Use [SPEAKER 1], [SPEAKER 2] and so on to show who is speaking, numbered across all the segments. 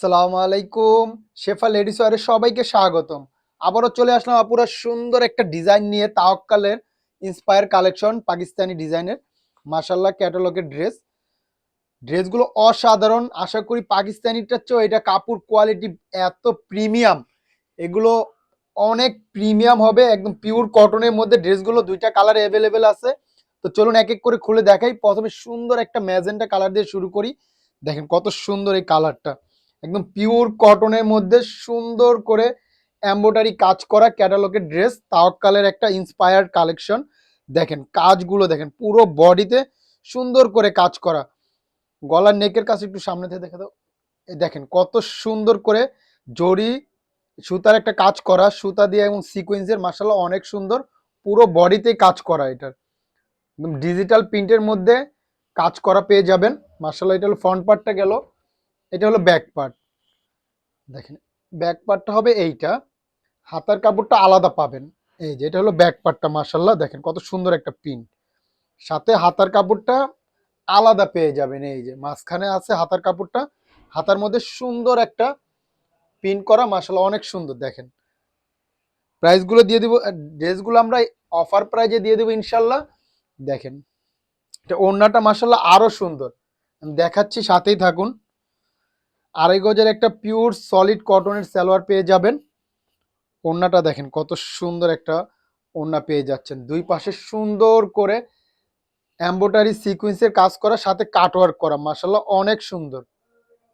[SPEAKER 1] আসসালামু আলাইকুম। শেফা লেডিস ওয়্যারে সবাইকে স্বাগতম। আবারও চলে আসলাম আপুরা সুন্দর একটা ডিজাইন নিয়ে তাওয়াক্কালের ইন্সপায়ার কালেকশন পাকিস্তানি ডিজাইনের। মাশাআল্লাহ ক্যাটালগের ড্রেসগুলো অসাধারণ। আশা করি পাকিস্তানিটার চেয়েও এটা কাপড় কোয়ালিটি এত প্রিমিয়াম। এগুলো অনেক প্রিমিয়াম হবে, একদম পিওর কটনের মধ্যে ড্রেসগুলো। দুইটা কালার অ্যাভেলেবেল আছে। তো চলুন এক এক করে খুলে দেখাই। প্রথমে সুন্দর একটা ম্যাজেন্টা কালার দিয়ে শুরু করি। দেখেন কত সুন্দর এই কালারটা, একদম পিওর কটনের মধ্যে সুন্দর করে এমব্রয়ডারি কাজ করা ক্যাটালগের ড্রেস। তাওয়াক্কালের একটা ইন্সপায়ার্ড কালেকশন। দেখেন কাজগুলো দেখেন, পুরো বডিতে সুন্দর করে কাজ করা। গলার নেকের কাছে একটু সামনে থেকে দেখে দাও। এই দেখেন কত সুন্দর করে জরি সুতার একটা কাজ করা, সুতা দিয়ে এবং সিকোয়েন্সের। মাশাআল্লাহ অনেক সুন্দর, পুরো বডিতে কাজ করা। এটা একদম ডিজিটাল প্রিন্টের মধ্যে কাজ করা পেয়ে যাবেন। মাশাআল্লাহ এটা হলো ফ্রন্ট পার্টটা গেল, এটা হলো ব্যাক পার্ট। দেখেন ব্যাক পার্টটা হবে এইটা, হাতার কাপড়টা আলাদা পাবেন। এই যে এটা হলো ব্যাক পার্টটা। মাশাআল্লাহ দেখেন কত সুন্দর একটা প্রিন্ট, সাথে হাতার কাপড়টা আলাদা পেয়ে যাবেন। এই যে মাঝখানে আছে হাতার কাপড়টা, হাতার মধ্যে সুন্দর একটা প্রিন্ট করা। মাশাআল্লাহ অনেক সুন্দর। দেখেন প্রাইসগুলো দিয়ে দিব, ড্রেসগুলো আমরা অফার প্রাইজে দিয়ে দেবো ইনশাল্লাহ। দেখেন এটা ওড়নাটা মাশাআল্লাহ আরো সুন্দর, আমি দেখাচ্ছি, সাথেই থাকুন। আড়াই গজের একটা পিওর সলিড কটনের সালোয়ার পেয়ে যাবেন। ওড়নাটা দেখেন কত সুন্দর একটা ওড়না পেয়ে যাচ্ছেন। দুই পাশে সুন্দর করে এমব্রয়ডারি সিকোয়েন্সের কাজ করা, সাথে কাটওয়ার্ক করা। মাশাআল্লাহ অনেক সুন্দর।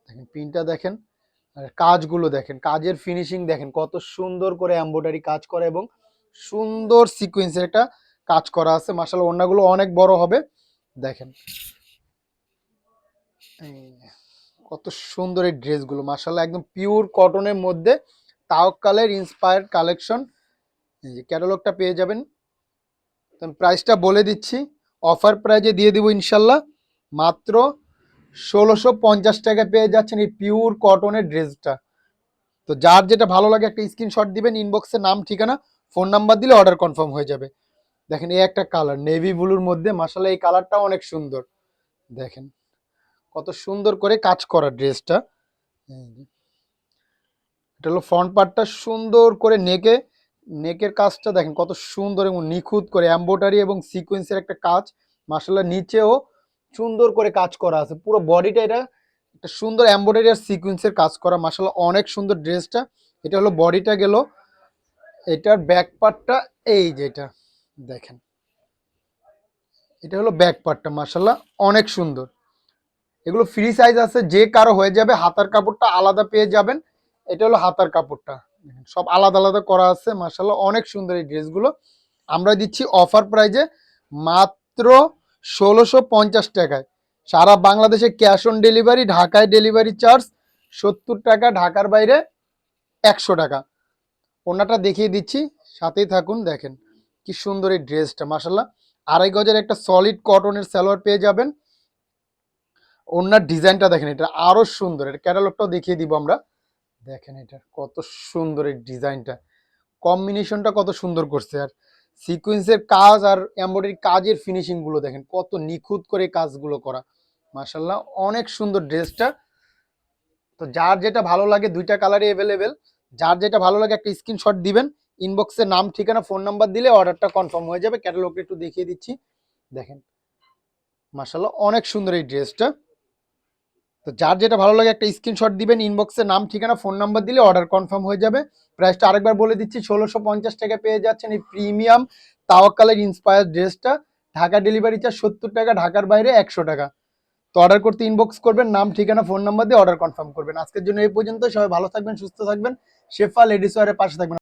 [SPEAKER 1] দেখেন প্রিন্টটা দেখেন, আর কাজগুলো দেখেন, কাজের ফিনিশিং দেখেন কত সুন্দর করে এমব্রয়ডারি কাজ করা এবং সুন্দর সিকোয়েন্সের একটা কাজ করা আছে। মাশাআল্লাহ ওড়নাগুলো অনেক বড় হবে। দেখেন কত সুন্দর এই ড্রেসগুলো। মাশাআল্লাহ একদম পিওর কটনের মধ্যে তাওয়াক্কালের ইন্সপায়ার্ড কালেকশন। এই যে ক্যাটালগটা পেয়ে যাবেন। প্রাইসটা বলে দিচ্ছি, অফার প্রাইজে দিয়ে দিব ইনশাল্লাহ। মাত্র 1650 টাকা পেয়ে যাচ্ছেন এই পিওর কটনের ড্রেসটা। তো যার যেটা ভালো লাগে একটা স্ক্রিনশট দিবেন, ইনবক্সে নাম ঠিকানা ফোন নাম্বার দিলে অর্ডার কনফার্ম হয়ে যাবে। দেখেন এই একটা কালার নেভি ব্লুর মধ্যে, মাশাআল্লাহ এই কালারটাও অনেক সুন্দর। দেখেন কত সুন্দর করে কাজ করা ড্রেসটা। এটা হলো ফ্রন্ট পার্টটা, সুন্দর করে নেকের কাজটা দেখেন কত সুন্দর এবং নিখুঁত করে এমব্রয়ডারি এবং সিকোয়েন্সের একটা কাজ। মাশাআল্লাহ নিচেও সুন্দর করে কাজ করা আছে, পুরো বডিটা এটা একটা সুন্দর এমব্রয়ডারি আর সিকোয়েন্সের কাজ করা। মাশাআল্লাহ অনেক সুন্দর ড্রেসটা। এটা হলো বডিটা গেল, এটার ব্যাক পার্টটা এই যেটা দেখেন, এটা হলো ব্যাক পার্টটা। মাশাআল্লাহ অনেক সুন্দর। এগুলো ফ্রি সাইজ আছে, যে কারো হয়ে যাবে। হাতার কাপড়টা আলাদা পেয়ে যাবেন। এটা হলো হাতার কাপড়টা, সব আলাদা আলাদা করা আছে। মাশাআল্লাহ অনেক সুন্দর এই ড্রেসগুলো। আমরা দিচ্ছি অফার প্রাইজে মাত্র 1650 টাকায়। সারা বাংলাদেশে ক্যাশ অন ডেলিভারি, ঢাকায় ডেলিভারি চার্জ 70 টাকা, ঢাকার বাইরে 100 টাকা। ওনাটা দেখিয়ে দিচ্ছি, সাথেই থাকুন। দেখেন কি সুন্দর এই ড্রেসটা। মাশাআল্লাহ আড়াই গজের একটা সলিড কটনের সালোয়ার পেয়ে যাবেন। ওনার ডিজাইনটা দেখেন, এটা আরো সুন্দর। এটা ক্যাটালগটাও দেখিয়ে দিব আমরা। দেখেন এটা কত সুন্দর এই ডিজাইনটা, কম্বিনেশনটা কত সুন্দর করছে। আর সিকোয়েন্সের কাজ আর এমব্রয়ডারি কাজের ফিনিশিং গুলো দেখেন কত নিখুঁত করে কাজগুলো করা। মাশাআল্লাহ অনেক সুন্দর ড্রেসটা। তো যার যেটা ভালো লাগে, দুইটা কালারই অ্যাভেলেবেল। যার যেটা ভালো লাগে একটা স্ক্রিনশট দিবেন, ইনবক্সে নাম ঠিকানা ফোন নাম্বার দিলে অর্ডারটা কনফার্ম হয়ে যাবে। ক্যাটালগটা একটু দেখিয়ে দিচ্ছি। দেখেন মাশাআল্লাহ অনেক সুন্দর এই ড্রেসটা। তো যার যেটা ভালো লাগে একটা স্ক্রিনশট দিবেন, ইনবক্সে নাম ঠিকানা ফোন নাম্বার দিলে অর্ডার কনফার্ম হয়ে যাবে। প্রাইসটা আরেকবার বলে দিচ্ছি, 1650 টাকা পেয়ে যাচ্ছেন এই প্রিমিয়াম তাওয়াক্কালের ইন্সপায়ার ড্রেসটা। ঢাকা ডেলিভারি চার্জ 70 টাকা, ঢাকার বাইরে 100 টাকা। তো অর্ডার করতে ইনবক্স করবেন, নাম ঠিকানা ফোন নাম্বার দিয়ে অর্ডার কনফার্ম করবেন। আজকের জন্য এই পর্যন্ত। সবাই ভালো থাকবেন, সুস্থ থাকবেন, শেফা লেডিস ওয়্যারের পাশে থাকবেন।